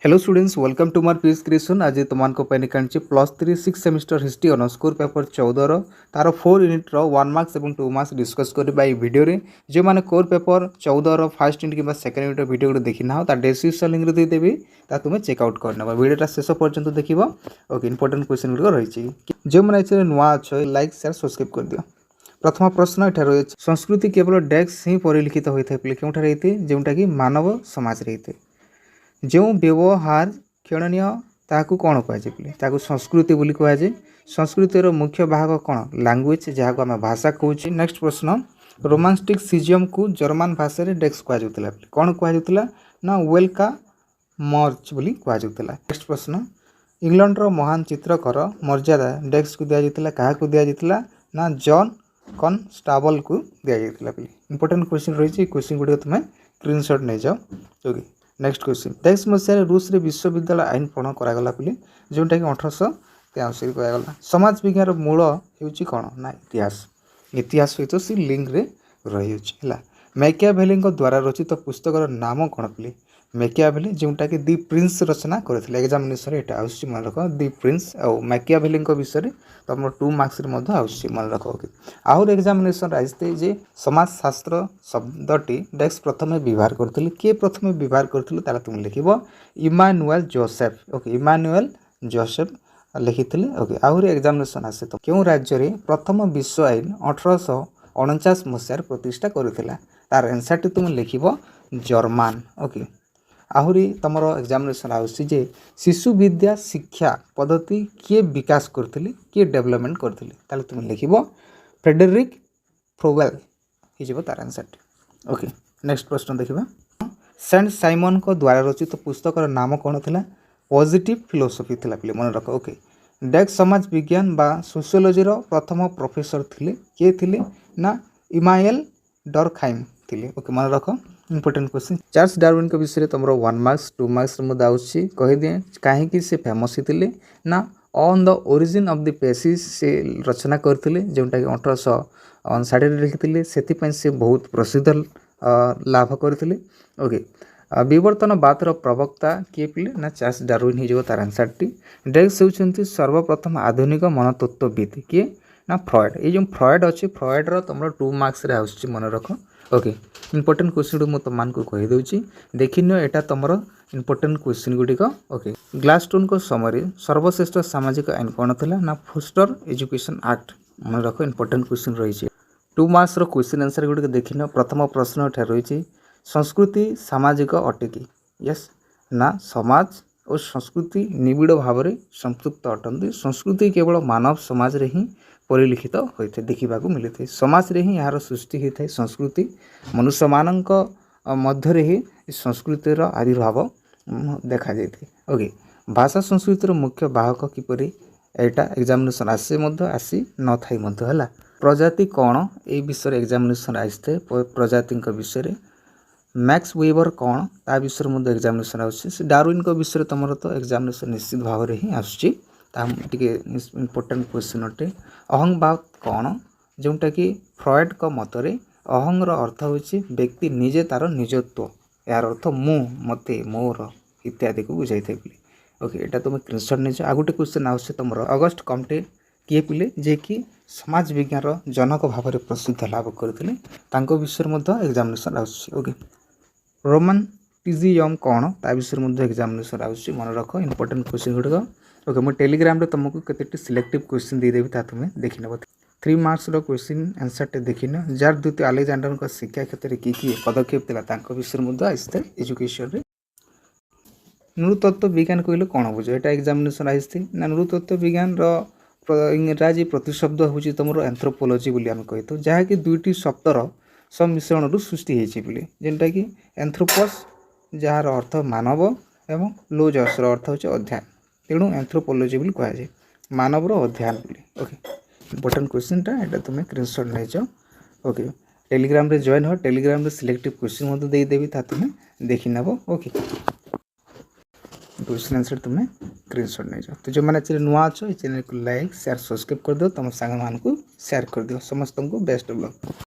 Hello students welcome to मार piece creation आज तुमको काणी plus 3 6 semester history honours core paper 14 तार 4 यूनिट रो 1 मार्क्स और 2 मार्क्स डिस्कस करबा ई वीडियो रे जो माने कोर पेपर 14 रो फर्स्ट यूनिट किबा सेकंड यूनिट वीडियो को देखि ना ता डिस्क्रिप्शन लिंक रे दे देबी ता तुमे चेक आउट कर नबा वीडियोटा शेष पर्यंत देखिबो। ओके इंपोर्टेंट क्वेश्चन गुड रही छि जो माने एचे नुवा छ लाइक शेयर सब्सक्राइब कर दियो। प्रथम प्रश्न एठा रही संस्कृति केवल डेस्क ही परिलिखित होइथे प्ले केउठा रहिते जेउटा कि मानव समाज रहिते जो व्यवहार क्षणनीय ताकू कौन कहुए संस्कृति बोली कहुए। संस्कृतिर मुख्य भाग कौन लैंग्वेज जहाँ को आम भाषा कहूँ। नेक्स्ट प्रश्न रोमांटिक सिजम को जर्मन भाषा रे डेक्स कहला कौन कहला ना वेलका मर्च बोली कहला। नेक्स्ट प्रश्न इंग्लैंड रो महान चित्रकर मर्यादा डेक्स को दिया क्या दिया ना जॉन कॉन्स्टेबल को दिया। इंपोर्टेंट क्वेश्चन रही क्वेश्चन गुड़ तुम्हें स्क्रीनशॉट नहीं जाओ। ओके नेक्स्ट क्वेश्चन 23 मसीह रूस रे विश्वविद्यालय आईन प्रणयन करागला जोटा कि 1883 कहगला। समाज विज्ञान मूल होची कौन ना इतिहास इतिहास सहित सी लिंक रे रही है। मैकियाभेली द्वारा रचित पुस्तकर नाम कौन पिले मैकियाभेली जोटा कि दि प्रिंस रचना करते एग्जामिनेशन ये आस मन रख दि प्रिंस और मैकियाभेली विषय तुम 2 मार्क्स मन रख। आहर एग्जामिनेशन आसते जे समाजशास्त्र शब्दटी डेक्स प्रथम व्यवहार करते किए प्रथम व्यवहार करते तुम लिख Emmanuel Joseph. Okay Emmanuel Joseph लिखी। ओके आहरी एग्जामिनेशन आसे तो क्यों राज्य रे प्रथम विश्व आईन 1849 मसीह प्रतिष्ठा करथिला तार आंसर टी तुम लिख जर्मन। ओके आहरी तुम एग्जामिनेशन आउसी जे शिशु विद्या शिक्षा पद्धति किए विकास करथिले किए डेवलपमेंट करथिले ताले तुम लिख फ्रेडरिक फ्रोवेल हिजबो तार आंसर टी। ओके नेक्स्ट प्रश्न देखिबा सेंट साइमन को द्वारा रचित पुस्तकर नाम कौन थिला पॉजिटिव फिलोसफी थिला पिले मन रख। ओके डेक्स समाज विज्ञान बा सोशियोलॉजी रो प्रथम प्रोफेसर थिले के थिले ना इमानुएल डर्कहाइम थिले। ओके मन रख इंपोर्टेंट क्वेश्चन चार्ल्स डार्विन के विषय तुम 1 मार्क्स 2 मार्क्स मुझे आउची कहि दिए कहीं से फेमस थिले ना on the origin of the species से रचना करथिले जोटा कि 1859 लिखिथिले सेति से बहुत प्रसिद्ध लाभ करथिले। ओके विवर्तनवाद प्रवक्ता किए पिले ना चार्ल्स डार्विन ही तार आंसर टी। डेक्स होउछन्ती सर्वप्रथम आधुनिक मनतत्वविद किए ना फ्रॉयड ये जो फ्रॉयड अच्छी फ्रॉयड रो तुम 2 मार्क्स रे आउछ मन रख। ओके इंपोर्टेंट क्वेश्चन मुझे तुमको कहीदे देखिन यहाँ तुम इंपोर्टेंट क्वेश्चन गुड़िक। ओके ग्लासस्टोन को समय सर्वश्रेष्ठ सामाजिक आईन कौन था ना फोस्टर एजुकेशन एक्ट मन रख। इंपोर्टेंट क्वेश्चन रही 2 मार्क्स क्वेश्चन आंसर गुड़िक देखिन। प्रथम प्रश्न एठार रही संस्कृति सामाजिक अटे कि यस ना समाज और संस्कृति निबिड़ भाव में संपृक्त अटंती संस्कृति केवल मानव समाज रे ही परिलिखित होता देखा मिली थे समाज रे ही यार सृष्टि होता है संस्कृति मनुष्य मानक मध्य ही संस्कृतिर आविर्भाव देखा जाए। ओके भाषा संस्कृतिर मुख्य बाहक किपर यहाँ एग्जामिनेशन आसी न थाई है प्रजाति कौन ये विषय एग्जामिनेशन आसते प्रजाति विषय मैक्स वेबर कौन ता विषय मध्य एग्जामिनेशन आसी डार्विन को विषय तुम तो एग्जामिनेशन निश्चित भाव में ही आसुची इंपोर्टेंट क्वेश्चन अटे। अहंभाव कौन जोटा कि फ्रॉयड को मतरे अहंर अर्थ होची व्यक्ति निजे तार निजत्व यार अर्थ मु मते मोर इत्यादि को बुझाई थे। ओके एटा तुम स्क्रीनशॉट नहीं आ गोटे क्वेश्चन आउस तुम अगस्ट कम्टे किए पिले जे कि समाज विज्ञान जनक भाव में प्रसिद्ध लाभ करते विषय एग्जामिनेशन आउस। ओके रोमांटिसिज्म कौन ता विषय एग्जामिनेशन आउस मन रख। इंपोर्टेंट क्वेश्चन गुड़िक। ओके मुझे टेलीग्राम तुमको केते सिलेक्टिव क्वेश्चन देदेवी तुम्हें देखी नब 3 मार्क्स क्वेश्चन आंसर टे देखिन जार द्वितीय अलेक्जेंडर को शिक्षा क्षेत्र में किए पदक्षेप था विषय आसते एजुकेशन रे नृतत्व विज्ञान कहले कौन बुझ यहाँ एग्जामिनेशन आसते ना नृतत्व विज्ञान इंग्राजी प्रतिशब्द हूँ तुम एंथ्रोपोलोजी बोली आम कही जहाँकि 2टी शब्दर सम्मिश्रण सृष्टि होती जेनटा कि एंथ्रोपस जार अर्थ मानव एवं लोजस अर्थ हो अध्ययन तेणु एंथ्रोपोलोजी बोली कहुए मानवर अध्ययन बोली। ओके इंपोर्टेंट क्वेश्चन यहाँ तुम्हें स्क्रीनशॉट नहीं जाओ। ओके टेलीग्राम रे जॉइन हो टेलीग्राम रे सिलेक्टिव क्वेश्चन देदेवी तुम्हें देखी नब। ओके क्वेश्चन आंसर तुम्हें स्क्रीनशॉट नहीं जाओ। तो जो मैंने चैनल नुआ अच्छो चैनल को लाइक शेयर सब्सक्राइब कर दो तुम सांग मान को शेयर कर दियो। समस्त को बेस्ट ऑफ लक।